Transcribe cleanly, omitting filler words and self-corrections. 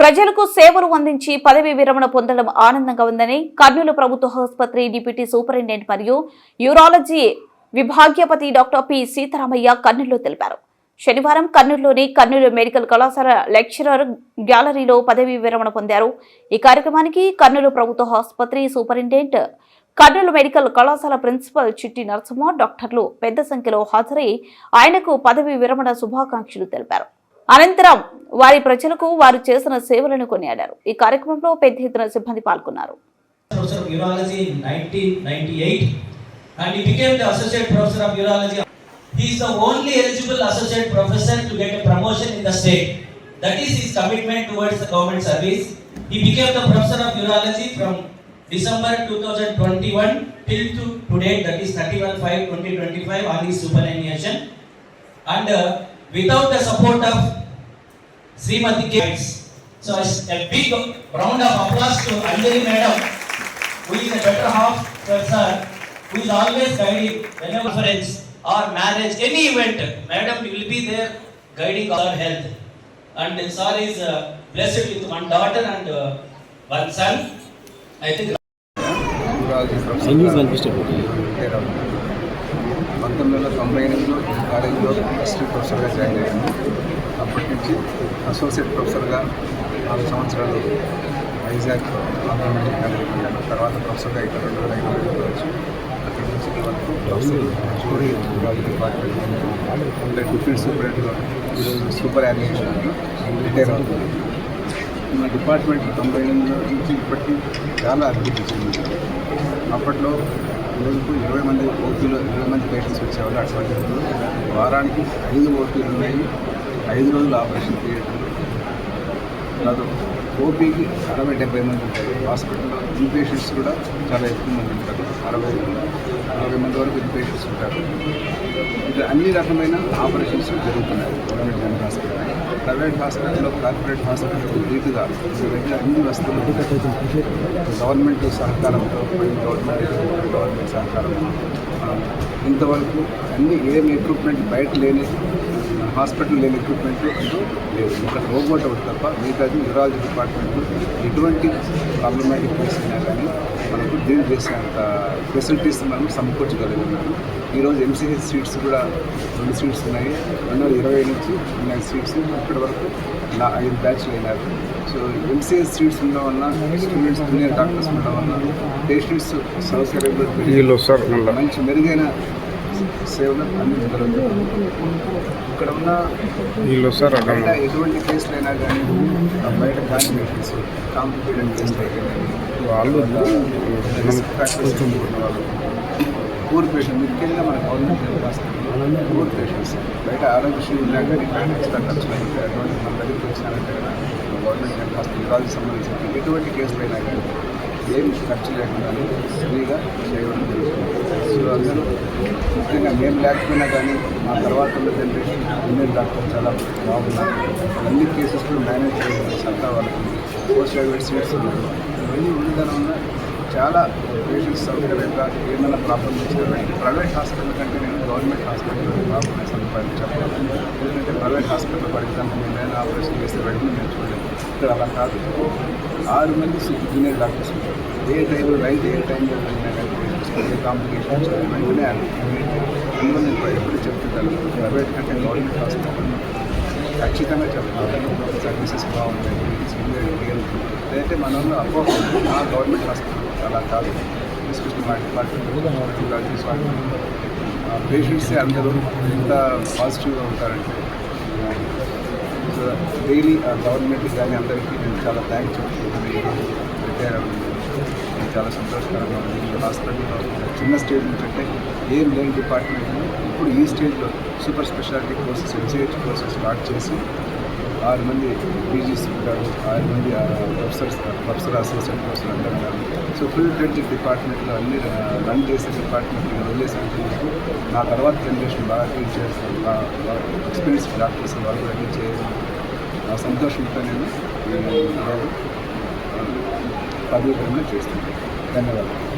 ప్రజలకు సేవలు అందించి పదవీ విరమణ పొందడం ఆనందంగా ఉందని కర్నూలు ప్రభుత్వ ఆసుపత్రి డిప్యూటీ సూపరింటెండెంట్ మరియు యూరాలజీ విభాగ్యపతి డాక్టర్ పి సీతారామయ్య కర్నూలులో తెలిపారు. శనివారం కర్నూలులోని కర్నూలు మెడికల్ కళాశాల లెక్చరర్ గ్యాలరీలో పదవీ విరమణ పొందారు. ఈ కార్యక్రమానికి కర్నూలు ప్రభుత్వ ఆసుపత్రి సూపరింటెండెంట్, కర్నూలు మెడికల్ కళాశాల ప్రిన్సిపల్ చిట్టి నరసింహ, డాక్టర్లు పెద్ద సంఖ్యలో హాజరై ఆయనకు పదవీ విరమణ శుభాకాంక్షలు తెలిపారు. అనంతరం వారి ప్రజలకు వారు చేసిన సేవలను కొనియాడారు. ఈ కార్యక్రమంలో పెద్ద ఎత్తున సిబ్బంది పాల్గొన్నారు. He is the only eligible associate professor to get a promotion in the state. That is his commitment towards the government service. He became the professor of urology from December 2021 till to today, that is 31/5/2025 on his superannuation. And without the support of Srimati Gates, so a big round of applause to Anjali Madam, who is a better half person, who is always guiding whenever friends or marriage, any event, madam will be there guiding our health. And sir is blessed with one daughter and one son. I think 1998లో ఈ కాలేజీలో assistant ప్రొఫెసర్గా join అయ్యాను. అప్పటి నుంచి associate ప్రొఫెసర్గా 4 సంవత్సరాలు Vizag Andhra medical కాలేజీకి వెళ్ళాను. తర్వాత ప్రొఫెసర్గా ఇక్కడ 2005 వచ్చి అక్కడి నుంచి వరకు ప్రొఫెసర్ యూరాలజీ డిపార్ట్మెంట్ డిప్యూటీ సూపరింటెండెంట్గా ఈరోజు సూపర్ యానిమేషన్ రిటైర్ అవుతుంది. మా డిపార్ట్మెంట్ 98 నుంచి ఇప్పటికీ చాలా అభివృద్ధి చెందింది. అప్పట్లో రోజుకు 20 మంది ఓపీలు 20 మంది పేషెంట్స్ వచ్చేవాళ్ళు. అటువంటి వారానికి 5 ఓపీలు ఉన్నాయి, 5 రోజులు ఆపరేషన్ థియేటర్లు. కాదు ఓపీకి 60-70 మంది ఉంటారు. హాస్పిటల్లో ఇన్పేషెంట్స్ కూడా చాలా ఎక్కువ మంది ఉంటారు. 60-40 మంది వరకు ఇన్పేషెంట్స్ ఉంటారు. ఇట్లా అన్ని రకమైన ఆపరేషన్స్ జరుగుతున్నాయి గవర్నమెంట్ జనరల్ హాస్పిటల్. ప్రైవేట్ హాస్పిటల్లో కార్పొరేట్ హాస్పిటల్ రీతిగా దగ్గర అన్ని వస్తువులు గవర్నమెంట్ సహకారంతో గవర్నమెంట్ సహకారంతో ఇంతవరకు అన్ని ఏం ఎక్విప్మెంట్ బయట లేని హాస్పిటల్ లేని ఎక్విప్మెంట్ అంటూ లేదు. ఇక్కడ రోబోట్ ఒకటి తప్ప మిగతాది యూరాలజీ డిపార్ట్మెంట్ ఎటువంటి ప్రాబ్లమాటిక్ కేసు అయినా కానీ మనకు డీల్ చేసేంత ఫెసిలిటీస్ మనం సమకూర్చగలుగుతున్నాము. ఈరోజు ఎంసీహెచ్ సీట్స్ కూడా 2 సీట్స్ ఉన్నాయి. 2020 నుంచి 9 సీట్స్ ఇప్పటి వరకు 5 బ్యాచ్లు అయినారు. సో ఎంసీహెచ్ సీట్స్ ఉండడం వల్ల స్టూడెంట్స్ జూనియర్ డాక్టర్స్ ఉండడం వల్ల పేషెంట్స్ సౌకర్యంలో మంచి మెరుగైన సేవలు అందించగలుగుతారు. ఇక్కడ ఉన్న బయట ఎటువంటి కేసులు అయినా కానీ బయట కాంప్లికేషన్స్ కాంప్లికేటెడ్ కేసులు వాళ్ళు పూర్ పేషెంట్ ముఖ్యంగా మన గవర్నమెంట్ హాస్పిటల్ పూర్ పేషెంట్స్ బయట ఆరోగ్యశ్రీ ఉన్నా కానీ ఎక్స్ట్రా ఖర్చులు అయితే అటువంటి మన దగ్గరికి వచ్చినారంటే కదా గవర్నమెంట్ హాస్పిటల్ యూరాలజీ సంబంధించిన ఎటువంటి కేసులు అయినా కానీ ఏమి ఖర్చు లేకుండా ఫ్రీగా చేయడం జరుగుతుంది. సో అందరూ ముఖ్యంగా మేము లేకపోయినా కానీ మా తర్వాత ఉన్న జనరేషన్ జూనియర్ డాక్టర్ చాలా బాగున్నారు. అన్ని కేసెస్ కూడా మేనేజ్ చేయడం సత్తా వాళ్ళకి పోస్ట్ గ్రాడ్యుయేట్ సీట్స్ ఉన్నారు. ఇవన్నీ ఉండడం వల్ల చాలా పేషెంట్స్ సౌకర్యంగా ఏమైనా ప్రాబ్లమ్ వచ్చినట్టు ప్రైవేట్ హాస్పిటల్ కంటే నేను గవర్నమెంట్ హాస్పిటల్లో బాగున్నాయి సదుపాయాలు చెప్పాలి. ఎందుకంటే ప్రైవేట్ హాస్పిటల్ పడితే నేను ఆపరేషన్ చేస్తే వెంటనే నేను చూడలేదు. ఇక్కడ అలా కాదు. 6 మంది జూనియర్ డాక్టర్స్ ఉంటారు. ఏ టైంలో రైట్ ఏ టైంలో వెళ్ళినా కానీ ఏ కాంప్లికేషన్స్ వెంటనే అందులో నేను ఎప్పుడు చెప్తుంటాను ప్రైవేట్ కంటే గవర్నమెంట్ హాస్పిటల్ ఖచ్చితంగా చెప్తాను. సర్వీసెస్ బాగుంటాయి. లేదంటే మన అపోహ గవర్నమెంట్ హాస్పిటల్ అలా కాదు. ఎస్పెషల్లీ మా డిపార్ట్మెంట్ పేషెంట్సే అందరూ ఎంత పాజిటివ్గా ఉంటారంటే సో డైలీ గవర్నమెంట్కి కానీ అందరికీ నేను చాలా థ్యాంక్స్ చెప్తున్నాను. రిటైర్ అవ్వడం చాలా సంతోషకరంగా ఉంది. హాస్పిటల్లో చిన్న స్టేజ్ నుంచి అంటే ఏం లేని డిపార్ట్మెంట్లో ఇప్పుడు ఈ స్టేజ్లో super speciality courses MCh courses start చేసి 6 మంది పీజీస్ ఉంటారు, 6 మంది ప్రొఫెసర్ అసోసియేట్ ప్రొఫెసర్ అందరూ ఉన్నారు. సో ఫుల్ ఫ్లెడ్జ్డ్ డిపార్ట్మెంట్లో అన్ని రన్ చేసే డిపార్ట్మెంట్ వదిలేసి నా తర్వాత జనరేషన్ బాగా ట్రీట్ చేస్తాను. ఎక్స్పీరియన్స్ డాక్టర్స్ వాళ్ళు అన్నీ చేయడం సంతోషంతో నేను పదవి విరమణ చేస్తున్నాను. ధన్యవాదాలు.